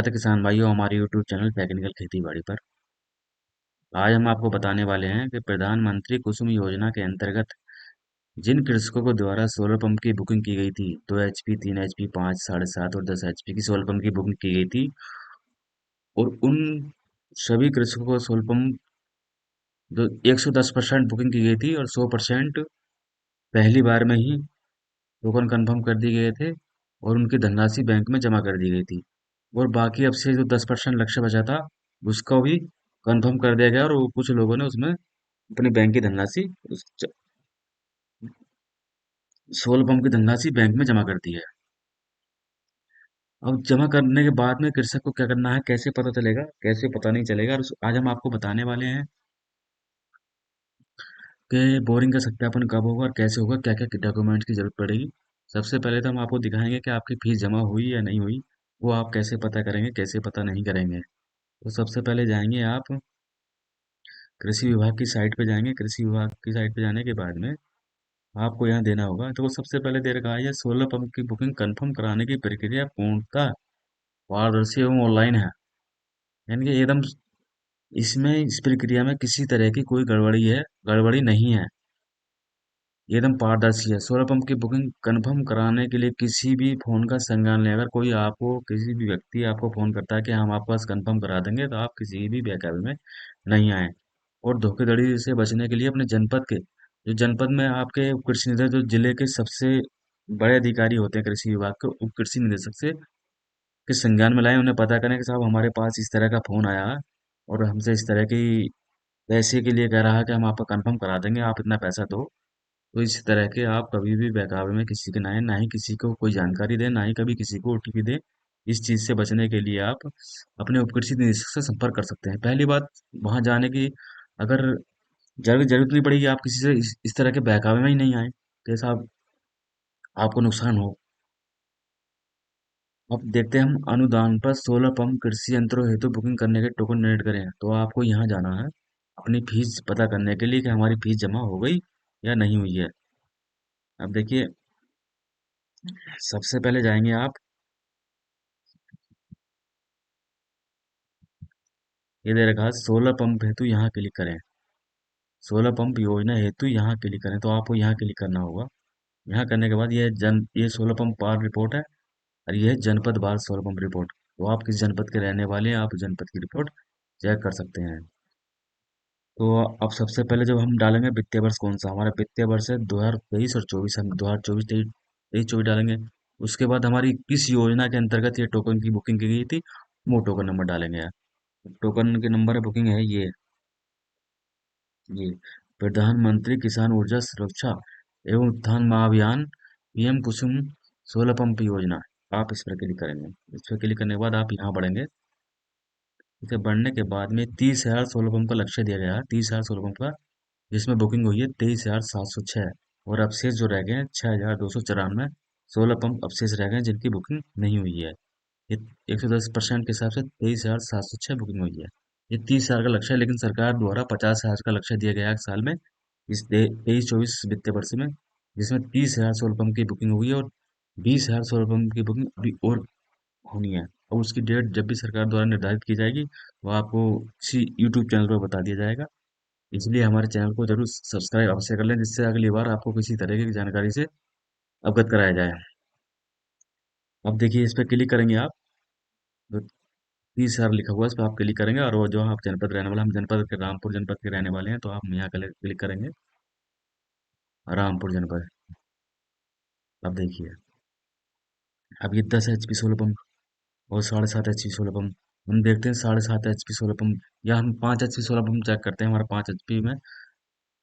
स्वागत है किसान भाइयों हमारे यूट्यूब चैनल टेक्निकल खेती बाड़ी पर। आज हम आपको बताने वाले हैं कि प्रधानमंत्री कुसुम योजना के अंतर्गत जिन कृषकों को द्वारा सोलर पंप की बुकिंग की गई थी 2 HP 3 HP 5 7.5 और 10 HP की सोलर पंप की बुकिंग की गई थी और उन सभी कृषकों को सोलर पंप जो 110% बुकिंग की गई थी और 100% पहली बार में ही टोकन कंफर्म कर दिए गए थे और उनकी धनराशि बैंक में जमा कर दी गई थी। और बाकी अब से जो 10% लक्ष्य बचा था उसको भी कंफर्म कर दिया गया और वो कुछ लोगों ने उसमें अपनी बैंक की धनराशि सोलर पंप की धनराशि बैंक में जमा कर दी है। अब जमा करने के बाद में कृषक को क्या करना है, कैसे पता चलेगा, कैसे पता नहीं चलेगा, और आज हम आपको बताने वाले हैं कि बोरिंग का सत्यापन कब होगा और कैसे होगा, क्या क्या डॉक्यूमेंट्स की जरूरत पड़ेगी। सबसे पहले तो हम आपको दिखाएंगे कि आपकी फीस जमा हुई या नहीं हुई। वो आप कैसे पता करेंगे, कैसे पता नहीं करेंगे। तो सबसे पहले जाएंगे आप कृषि विभाग की साइट पे जाएंगे। कृषि विभाग की साइट पे जाने के बाद में आपको यहाँ देना होगा, तो वो सबसे पहले दे रखा है ये सोलर पंप की बुकिंग कंफर्म कराने की प्रक्रिया पूर्णतः पारदर्शी एवं ऑनलाइन है। यानी कि एकदम इसमें इस प्रक्रिया में किसी तरह की कोई गड़बड़ी नहीं है। ये एकदम पारदर्शी है। सोलर पंप की बुकिंग कंफर्म कराने के लिए किसी भी फोन का संज्ञान लें। अगर कोई आपको किसी भी व्यक्ति आपको फोन करता है कि हम आपके पास कंफर्म करा देंगे, तो आप किसी भी बहकावे में नहीं आए। और धोखाधड़ी से बचने के लिए अपने जनपद के जो जनपद में आपके कृषि निदेशक जो जिले के सबसे बड़े अधिकारी होते हैं कृषि विभाग के, उप कृषि निदेशक से के संज्ञान में लाएं। उन्हें पता करें कि साहब हमारे पास इस तरह का फोन आया है और हमसे इस तरह की पैसे के लिए कह रहा है कि हम आपका कंफर्म करा देंगे, आप इतना पैसा दो। तो इस तरह के आप कभी भी बहकावे में किसी के ना आए, ना ही किसी को कोई जानकारी दें, ना ही कभी किसी को OTP दें। इस चीज से बचने के लिए आप अपने उपकृषि निदेशक से संपर्क कर सकते हैं। पहली बात, वहां जाने की अगर जरूरत नहीं पड़ेगी, आप किसी से इस तरह के बहकावे में ही नहीं आए तो साहब आपको नुकसान हो। अब देखते हैं हम अनुदान पर सोलर पंप कृषि यंत्रों हेतु बुकिंग करने के टोकन जनरेट करें। तो आपको यहाँ जाना है अपनी फीस पता करने के लिए कि हमारी फीस जमा हो गई या नहीं हुई है। अब देखिए, सबसे पहले जाएंगे आप, ये दे रखा है सोलर पंप हेतु, यहाँ क्लिक करें। सोलर पंप योजना हेतु यहाँ क्लिक करें, तो आपको यहाँ क्लिक करना होगा। यहाँ करने के बाद ये सोलर पंप पार रिपोर्ट है और ये है जनपद बार सोलर पंप रिपोर्ट। तो आप किस जनपद के रहने वाले हैं, आप जनपद की रिपोर्ट चेक कर सकते हैं। तो अब सबसे पहले जब हम डालेंगे वित्तीय वर्ष कौन सा, हमारा वित्तीय वर्ष है 2023 और 24, हम 2024 तेईस तेईस 24 डालेंगे। उसके बाद हमारी किस योजना के अंतर्गत ये टोकन की बुकिंग की गई थी, वो टोकन नंबर डालेंगे। टोकन के नंबर बुकिंग है ये प्रधानमंत्री किसान ऊर्जा सुरक्षा एवं उत्थान महाअभियान PM कुसुम सोलर पंप योजना। आप इस पर क्लिक करेंगे। इस पर क्लिक करने के बाद आप यहाँ बढ़ेंगे। इसे बढ़ने के बाद में 30,000 सोलर पंप का लक्ष्य दिया गया है, 30,000 सोलर पंप का, जिसमें बुकिंग हुई है 23,706 और अवशेष जो रह गए हैं 6,294 सोलर पंप अवशेष रह गए हैं जिनकी बुकिंग नहीं हुई है। ये 110% के हिसाब से 23,706 बुकिंग हुई है। ये 30,000 का लक्ष्य है, लेकिन सरकार द्वारा 50,000 का लक्ष्य दिया गया है एक साल में, इस 23-24 वित्तीय वर्ष में, जिसमें 30,000 सोलर पंप की बुकिंग हुई है और 20,000 सोलर पंप की बुकिंग अभी और होनी है। और उसकी डेट जब भी सरकार द्वारा निर्धारित की जाएगी, वो आपको इसी यूट्यूब चैनल पर बता दिया जाएगा। इसलिए हमारे चैनल को जरूर सब्सक्राइब अवश्य कर लें, जिससे अगली बार आपको किसी तरह की जानकारी से अवगत कराया जाए। अब देखिए, इस पर क्लिक करेंगे आप, तो 30,000 लिखा हुआ है, इस पर आप क्लिक करेंगे और वो जो आप जनपद रहने वाले, हम जनपद के रामपुर जनपद के रहने वाले हैं, तो आप यहाँ क्लिक करेंगे रामपुर जनपद। अब देखिए, अब ये 10 HP सोलर पंप और 7.5 HP सोलर पंप, हम देखते हैं 7.5 HP सोलर पंप, या हम 5 HP सोलर पंप चेक करते हैं, हमारा 5 HP में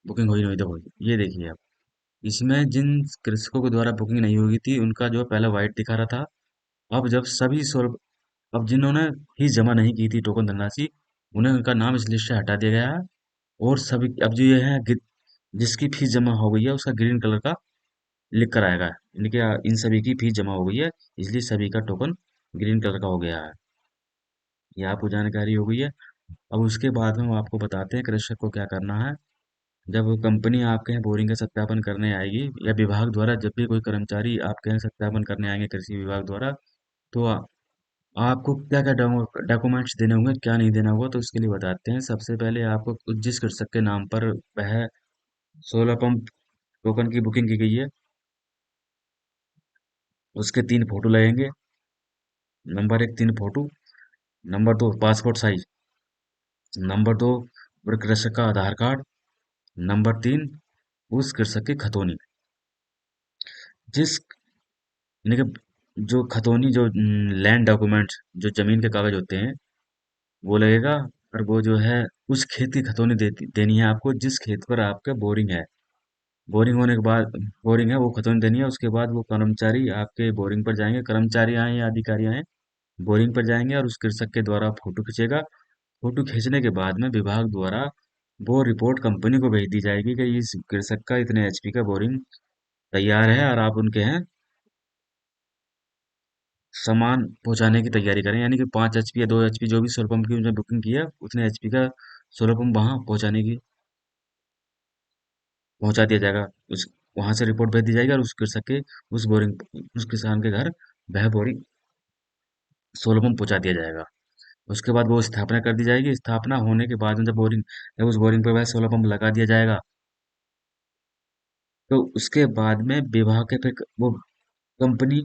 बुकिंग हुई नहीं तो हुई। ये देखिए आप, इसमें जिन कृषकों के द्वारा बुकिंग नहीं हुई थी उनका जो पहले व्हाइट दिखा रहा था, अब जब सभी सोलर अब जिन्होंने फीस जमा नहीं की थी टोकन धनराशि, उन्हें उनका नाम इस लिस्ट से हटा दिया गया है। और सभी अब जो ये है जिसकी फीस जमा हो गई है उसका ग्रीन कलर का लिख कर आएगा, यानी कि इन सभी की फीस जमा हो गई है, इसलिए सभी का टोकन ग्रीन कलर का हो गया है। ये आपको जानकारी हो गई है। अब उसके बाद में हम आपको बताते हैं कृषक को क्या करना है। जब कंपनी आपके यहाँ बोरिंग का सत्यापन करने आएगी या विभाग द्वारा जब भी कोई कर्मचारी आपके यहाँ सत्यापन करने आएंगे कृषि विभाग द्वारा, तो आपको क्या क्या डॉक्यूमेंट्स देने होंगे, क्या नहीं देना होगा, तो उसके लिए बताते हैं। सबसे पहले आपको जिस कृषक के नाम पर वह सोलर पंप टोकन की बुकिंग की गई है, उसके 3 फोटो लगेंगे। Number 1 3 photo. Number 2 passport size. Number 2 उस कृषक का आधार कार्ड। नंबर 3 उस कृषक की खतौनी। जिस यानी कि जो खतौनी, जो लैंड डॉक्यूमेंट्स, जो जमीन के कागज होते हैं, वो लगेगा। और वो जो है उस खेत की खतौनी देनी है आपको, जिस खेत पर आपका बोरिंग है। बोरिंग होने के बाद, बोरिंग है वो खतौनी देनी है। उसके बाद वो कर्मचारी आपके बोरिंग पर जाएंगे, कर्मचारी आए या अधिकारी आए, बोरिंग पर जाएंगे और उस कृषक के द्वारा फोटो खींचेगा। फोटो खींचने के बाद में विभाग द्वारा वो रिपोर्ट कंपनी को भेज दी जाएगी कि इस कृषक का इतने एचपी का बोरिंग तैयार है और आप उनके हैं सामान पहुंचाने की तैयारी करें। यानी कि 5 एचपी या 2 एचपी जो भी सोलर पंप की उन्होंने बुकिंग की है, उतने एचपी का सोलर पंप वहां पहुंचाने की पहुंचा दिया जाएगा। उस वहां से रिपोर्ट भेज दी जाएगी और उस कृषक के उस बोरिंग उस किसान के घर वह बोरिंग सोलर पंप पहुंचा दिया जाएगा। उसके बाद वो स्थापना कर दी जाएगी। स्थापना होने के बाद में जब उस बोरिंग पर वह सोलर पंप लगा दिया जाएगा, तो उसके बाद में विभाग के फिर वो कंपनी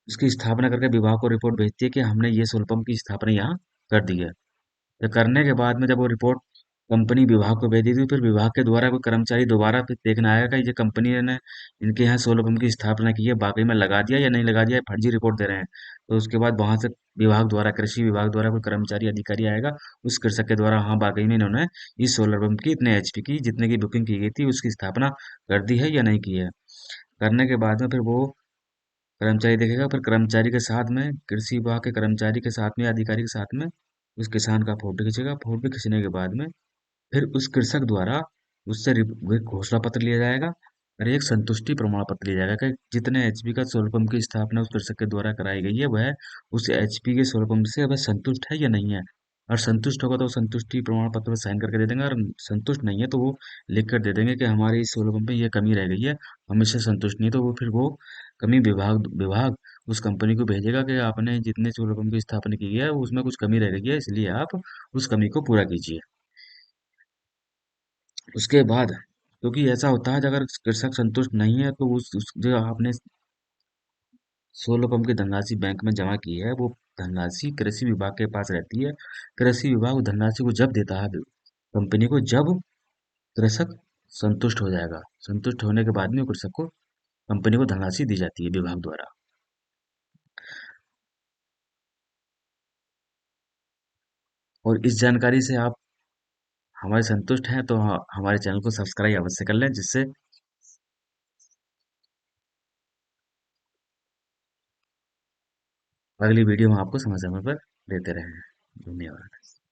उसकी स्थापना करके विभाग को रिपोर्ट भेजती है कि हमने ये सोलर पंप की स्थापना यहाँ कर दी है। तो करने के बाद में जब वो रिपोर्ट कंपनी विभाग को भेज दी थी, फिर विभाग के द्वारा कोई कर्मचारी दोबारा फिर देखना आएगा कि ये कंपनी ने इनके यहाँ सोलर पंप की स्थापना की है, वाकई में लगा दिया या नहीं लगा दिया, फर्जी रिपोर्ट दे रहे हैं। तो उसके बाद वहां से विभाग द्वारा, कृषि विभाग द्वारा कोई कर्मचारी अधिकारी आएगा उस कृषक के द्वारा, हाँ वाकई में इन्होंने इस सोलर पंप की इतने एचपी की जितने की बुकिंग की गई थी उसकी स्थापना कर दी है या नहीं की है। करने के बाद में फिर वो कर्मचारी देखेगा। फिर कर्मचारी के साथ में, कृषि विभाग के कर्मचारी के साथ में, अधिकारी के साथ में उस किसान का फोटो खींचेगा। फोटो खींचने के बाद में फिर उस कृषक द्वारा उससे एक घोषणा पत्र लिया जाएगा और एक संतुष्टि प्रमाण पत्र लिया जाएगा कि जितने एचपी का सोलर पंप की स्थापना उस कृषक के द्वारा कराई गई है, वह उस एचपी के सोलर पंप से वह संतुष्ट है या नहीं है। और संतुष्ट होगा तो वो संतुष्टि प्रमाण पत्र पर साइन करके दे देंगे, और संतुष्ट नहीं है तो वो लिख कर दे देंगे कि हमारे इस सोलर पंप में ये कमी रह गई है, हम इससे संतुष्ट नहीं। तो वो फिर वो कमी विभाग उस कंपनी को भेजेगा कि आपने जितने सोलर पंप की स्थापना की है उसमें कुछ कमी रह गई है, इसलिए आप उस कमी को पूरा कीजिए। उसके बाद, क्योंकि ऐसा होता है अगर कृषक संतुष्ट नहीं है तो उस जो आपने सोलर पंप की धनराशि बैंक में जमा की है, वो धनराशि कृषि विभाग के पास रहती है। कृषि विभाग उस धनराशि को जब देता है कंपनी को, जब कृषक संतुष्ट हो जाएगा। संतुष्ट होने के बाद में वो कृषक को, कंपनी को धनराशि दी जाती है विभाग द्वारा। और इस जानकारी से आप हमारे संतुष्ट हैं तो हमारे चैनल को सब्सक्राइब अवश्य कर लें, जिससे अगली वीडियो हम आपको समय समय पर देते रहें। धन्यवाद।